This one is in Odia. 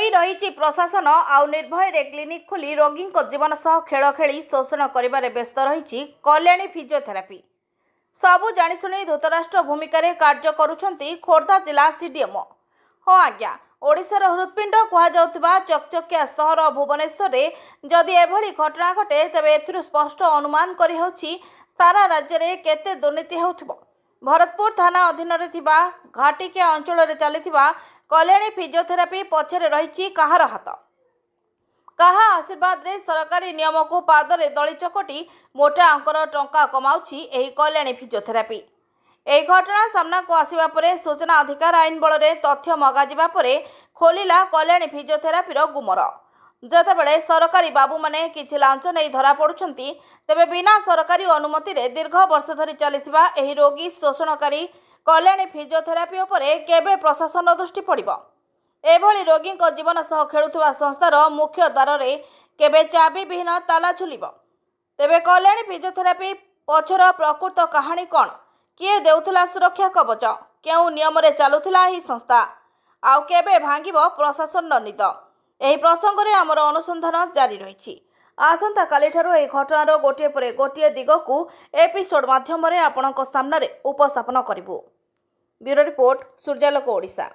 ଶୋଇ ରହିଛି ପ୍ରଶାସନ ଆଉ ନିର୍ଭୟରେ କ୍ଲିନିକ୍ ଖୋଲି ରୋଗୀଙ୍କ ଜୀବନ ସହ ଖେଳ ଖେଳି ଶୋଷଣ କରିବାରେ ବ୍ୟସ୍ତ ରହିଛି କଲ୍ୟାଣୀ ଫିଜିଓଥେରାପି। ସବୁ ଜାଣିଶୁଣି ଧୃତରାଷ୍ଟ୍ର ଭୂମିକାରେ କାର୍ଯ୍ୟ କରୁଛନ୍ତି ଖୋର୍ଦ୍ଧା ଜିଲ୍ଲା ସିଡିଏମ୍ଓ। ହଁ ଆଜ୍ଞା, ଓଡ଼ିଶାର ହୃତ୍ପିଣ୍ଡ କୁହାଯାଉଥିବା ଚକଚକିଆ ସହର ଭୁବନେଶ୍ୱରରେ ଯଦି ଏଭଳି ଘଟଣା ଘଟେ ତେବେ ଏଥିରୁ ସ୍ପଷ୍ଟ ଅନୁମାନ କରିହେଉଛି ସାରା ରାଜ୍ୟରେ କେତେ ଦୁର୍ନୀତି ହେଉଥିବ। ଭରତପୁର ଥାନା ଅଧୀନରେ ଥିବା ଘାଟିକିଆ ଅଞ୍ଚଳରେ ଚାଲିଥିବା କଲ୍ୟାଣୀ ଫିଜିଓଥେରାପି ପଛରେ ରହିଛି କାହାର ହାତ? କାହା ଆଶୀର୍ବାଦରେ ସରକାରୀ ନିୟମକୁ ପାଦରେ ଦଳି ଚକଟି ମୋଟା ଅଙ୍କର ଟଙ୍କା କମାଉଛି ଏହି କଲ୍ୟାଣୀ ଫିଜିଓଥେରାପି। ଏହି ଘଟଣା ସାମ୍ନାକୁ ଆସିବା ପରେ ସୂଚନା ଅଧିକାର ଆଇନ ବଳରେ ତଥ୍ୟ ମଗାଯିବା ପରେ ଖୋଲିଲା କଲ୍ୟାଣୀ ଫିଜିଓଥେରାପିର ଗୁମର। ଯେତେବେଳେ ସରକାରୀ ବାବୁମାନେ କିଛି ଲାଞ୍ଚ ନେଇ ଧରାପଡ଼ୁଛନ୍ତି, ତେବେ ବିନା ସରକାରୀ ଅନୁମତିରେ ଦୀର୍ଘ ବର୍ଷ ଧରି ଚାଲିଥିବା ଏହି ରୋଗୀ ଶୋଷଣକାରୀ କଲ୍ୟାଣୀ ଫିଜିଓଥେରାପି ଉପରେ କେବେ ପ୍ରଶାସନ ଦୃଷ୍ଟି ପଡ଼ିବ? ଏଭଳି ରୋଗୀଙ୍କ ଜୀବନ ସହ ଖେଳୁଥିବା ସଂସ୍ଥାର ମୁଖ୍ୟ ଦ୍ୱାରରେ କେବେ ଚାବି ବିହୀନ ତାଲା ଝୁଲିବ? ତେବେ କଲ୍ୟାଣୀ ଫିଜିଓଥେରାପି ପଛର ପ୍ରକୃତ କାହାଣୀ କ'ଣ? କିଏ ଦେଉଥିଲା ସୁରକ୍ଷା କବଚ? କେଉଁ ନିୟମରେ ଚାଲୁଥିଲା ଏହି ସଂସ୍ଥା? ଆଉ କେବେ ଭାଙ୍ଗିବ ପ୍ରଶାସନର ନିଦ? ଏହି ପ୍ରସଙ୍ଗରେ ଆମର ଅନୁସନ୍ଧାନ ଜାରି ରହିଛି। ଆସନ୍ତାକାଲିଠାରୁ ଏହି ଘଟଣାର ଗୋଟିଏ ପରେ ଗୋଟିଏ ଦିଗକୁ ଏପିସୋଡ୍ ମାଧ୍ୟମରେ ଆପଣଙ୍କ ସାମ୍ନାରେ ଉପସ୍ଥାପନ କରିବୁ। ବ୍ୟୁରୋ ରିପୋର୍ଟ, ସୂର୍ଯ୍ୟାଲୋକ ଓଡ଼ିଶା।